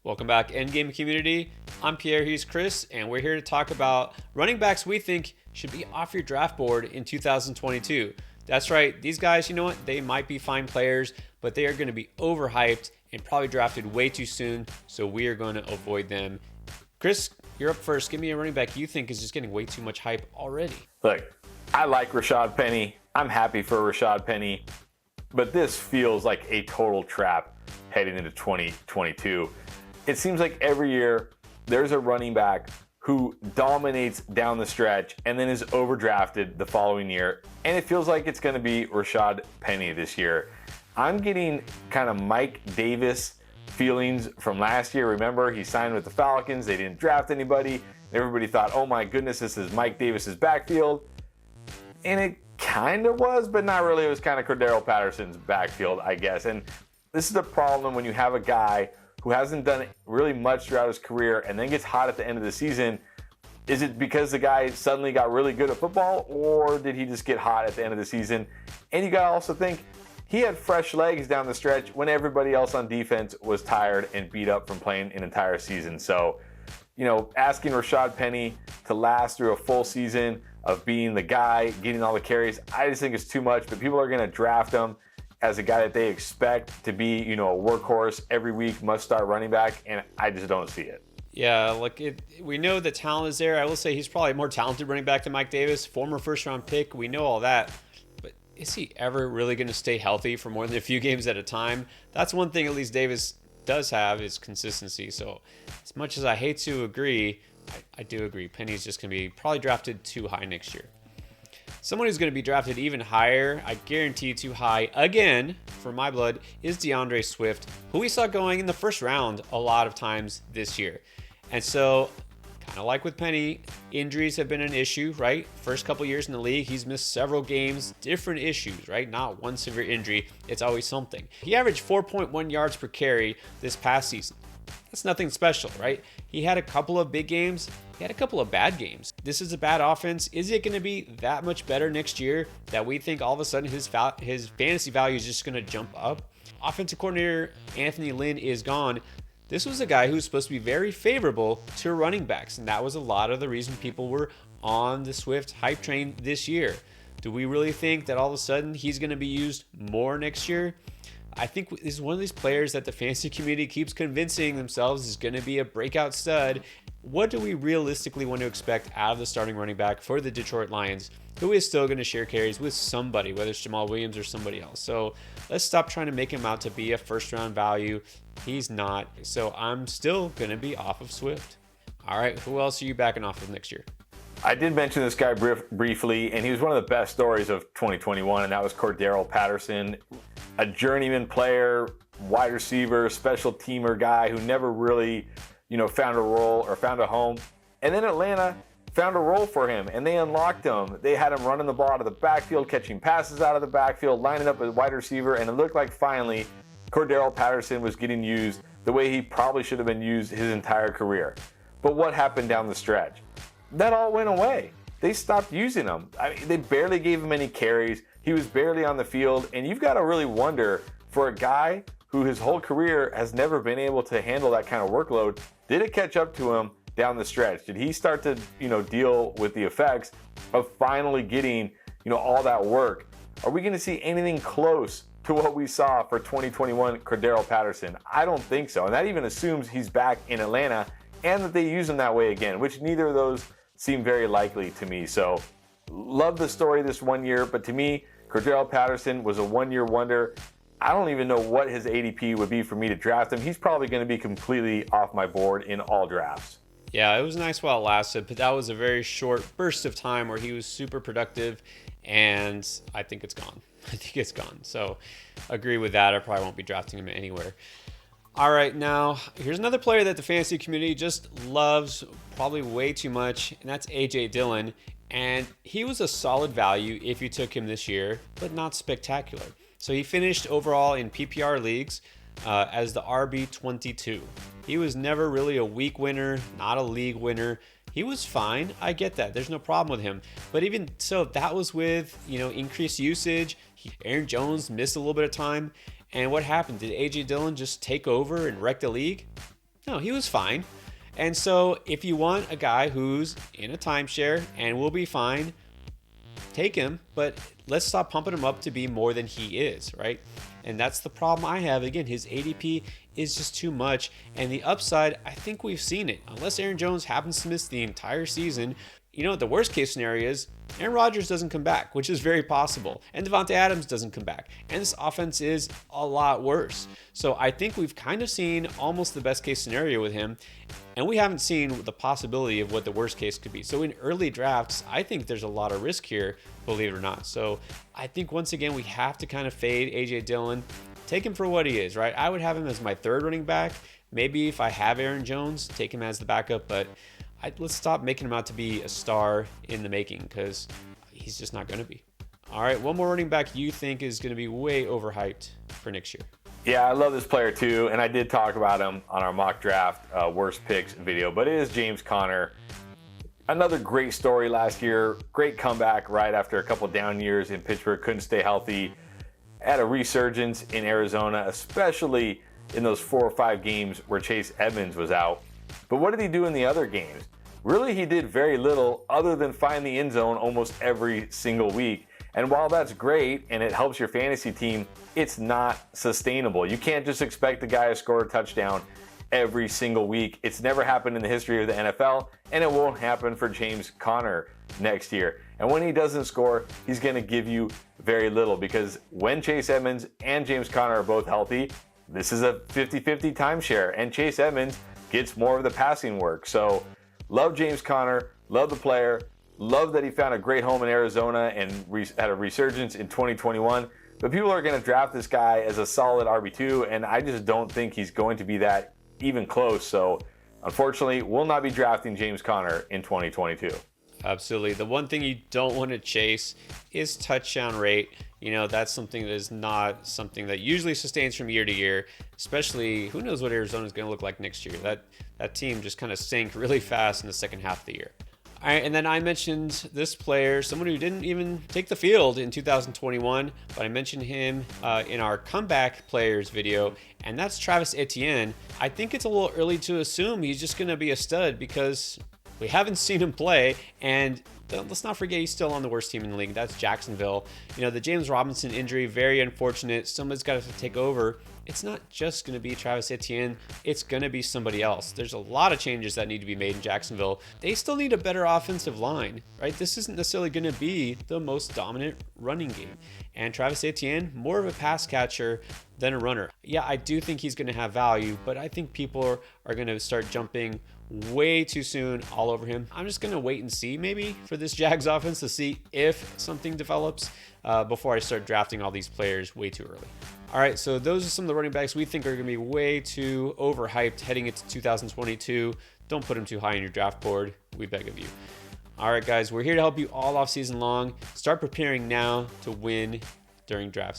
Welcome back, Endgame community. I'm Pierre, he's Chris, and we're here to talk about running backs we think should be off your draft board in 2022. That's right, these guys, you know what? They might be fine players, but they are going to be overhyped and probably drafted way too soon, so we are going to avoid them. Chris, you're up first. Give me a running back you think is just getting way too much hype already. Look, I like Rashad Penny. I'm happy for Rashad Penny, but this feels like a total trap heading into 2022. It seems like every year there's a running back who dominates down the stretch and then is overdrafted the following year, and it feels like it's going to be Rashad Penny this year. I'm getting kind of Mike Davis feelings from last year. Remember, he signed with the Falcons. They didn't draft anybody. Everybody thought, oh my goodness, this is Mike Davis's backfield. And it kind of was, but not really. It was kind of Cordero Patterson's backfield, I guess. And this is the problem when you have a guy who hasn't done really much throughout his career and then gets hot at the end of the season. Is it because the guy suddenly got really good at football, or did he just get hot at the end of the season? And you got to also think he had fresh legs down the stretch when everybody else on defense was tired and beat up from playing an entire season. So, asking Rashad Penny to last through a full season of being the guy, getting all the carries, I just think it's too much. But people are going to draft him as a guy that they expect to be, a workhorse every week, must-start running back, and I just don't see it. Yeah, we know the talent is there. I will say he's probably a more talented running back than Mike Davis, former first-round pick. We know all that. But is he ever really going to stay healthy for more than a few games at a time? That's one thing at least Davis does have is consistency. So as much as I hate to agree, I do agree. Penny's just going to be probably drafted too high next year. Someone who's going to be drafted even higher, I guarantee too high again, for my blood, is DeAndre Swift, who we saw going in the first round a lot of times this year. And so, kind of like with Penny, injuries have been an issue, right? First couple years in the league, he's missed several games, different issues, right? Not one severe injury, it's always something. He averaged 4.1 yards per carry this past season. That's nothing special, right? He had a couple of big games. He had a couple of bad games. This is a bad offense. Is it going to be that much better next year that we think all of a sudden his fantasy value is just going to jump up? Offensive coordinator Anthony Lynn is gone. This was a guy who's supposed to be very favorable to running backs, and that was a lot of the reason people were on the Swift hype train this year. Do we really think that all of a sudden he's going to be used more next year? I think this is one of these players that the fantasy community keeps convincing themselves is going to be a breakout stud. What do we realistically want to expect out of the starting running back for the Detroit Lions, who is still going to share carries with somebody, whether it's Jamal Williams or somebody else? So let's stop trying to make him out to be a first-round value. He's not. So I'm still going to be off of Swift. All right, who else are you backing off of next year? I did mention this guy briefly, and he was one of the best stories of 2021, and that was Cordero Patterson, a journeyman player, wide receiver, special teamer guy who never really, found a role or found a home. And then Atlanta found a role for him, and they unlocked him. They had him running the ball out of the backfield, catching passes out of the backfield, lining up as wide receiver, and it looked like finally Cordero Patterson was getting used the way he probably should have been used his entire career. But what happened down the stretch? That all went away. They stopped using him. They barely gave him any carries. He was barely on the field, and you've got to really wonder, for a guy who his whole career has never been able to handle that kind of workload, did it catch up to him down the stretch? Did he start to, deal with the effects of finally getting, all that work? Are we going to see anything close to what we saw for 2021 Cordero Patterson? I don't think so, and that even assumes he's back in Atlanta and that they use him that way again, which neither of those seem very likely to me. So, love the story this 1 year, but to me, Cordero Patterson was a one-year wonder. I don't even know what his ADP would be for me to draft him. He's probably going to be completely off my board in all drafts. Yeah, it was nice while it lasted, but that was a very short burst of time where he was super productive, and I think it's gone. I think it's gone. So, agree with that. I probably won't be drafting him anywhere. All right, now, here's another player that the fantasy community just loves probably way too much, and that's A.J. Dillon. And he was a solid value if you took him this year, but not spectacular. So he finished overall in PPR leagues as the RB22. He was never really a week winner, not a league winner. He was fine. I get that. There's no problem with him. But even so, that was with, increased usage. Aaron Jones missed a little bit of time. And what happened? Did A.J. Dillon just take over and wreck the league? No, he was fine. And so if you want a guy who's in a timeshare and will be fine, take him, but let's stop pumping him up to be more than he is, right? And that's the problem I have. Again, his ADP is just too much. And the upside, I think we've seen it. Unless Aaron Jones happens to miss the entire season, you know what the worst case scenario is? Aaron Rodgers doesn't come back, which is very possible. And Devontae Adams doesn't come back. And this offense is a lot worse. So I think we've kind of seen almost the best case scenario with him. And we haven't seen the possibility of what the worst case could be. So in early drafts, I think there's a lot of risk here, believe it or not. So I think once again, we have to kind of fade A.J. Dillon. Take him for what he is, right? I would have him as my third running back. Maybe if I have Aaron Jones, take him as the backup. But let's stop making him out to be a star in the making, because he's just not going to be. All right, one more running back you think is going to be way overhyped for next year. Yeah, I love this player too, and I did talk about him on our mock draft worst picks video, but it is James Conner. Another great story last year, great comeback right after a couple down years in Pittsburgh, couldn't stay healthy, had a resurgence in Arizona, especially in those 4 or 5 games where Chase Edmonds was out. But what did he do in the other games? Really, he did very little other than find the end zone almost every single week. And while that's great and it helps your fantasy team, it's not sustainable. You can't just expect the guy to score a touchdown every single week. It's never happened in the history of the NFL, and it won't happen for James Conner next year. And when he doesn't score, he's going to give you very little, because when Chase Edmonds and James Conner are both healthy, this is a 50-50 timeshare, and Chase Edmonds gets more of the passing work. So love James Conner, love the player, love that he found a great home in Arizona and had a resurgence in 2021. But people are going to draft this guy as a solid RB2, and I just don't think he's going to be that even close. So unfortunately, we'll not be drafting James Conner in 2022. Absolutely. The one thing you don't want to chase is touchdown rate. You know, that's something that is not something that usually sustains from year to year, especially who knows what Arizona is going to look like next year. That team just kind of sank really fast in the second half of the year. All right, and then I mentioned this player, someone who didn't even take the field in 2021, but I mentioned him in our comeback players video, and that's Travis Etienne. I think it's a little early to assume he's just going to be a stud, because we haven't seen him play, and let's not forget he's still on the worst team in the league. That's Jacksonville. You know, the James Robinson injury, very unfortunate. Somebody's got to take over. It's not just going to be Travis Etienne. It's going to be somebody else. There's a lot of changes that need to be made in Jacksonville. They still need a better offensive line, right? This isn't necessarily going to be the most dominant running game. And Travis Etienne, more of a pass catcher than a runner. Yeah, I do think he's going to have value, but I think people are going to start jumping way too soon all over him. I'm just going to wait and see maybe for this Jags offense to see if something develops before I start drafting all these players way too early. All right, so those are some of the running backs we think are going to be way too overhyped heading into 2022. Don't put them too high on your draft board. We beg of you. All right, guys, we're here to help you all off season long. Start preparing now to win during draft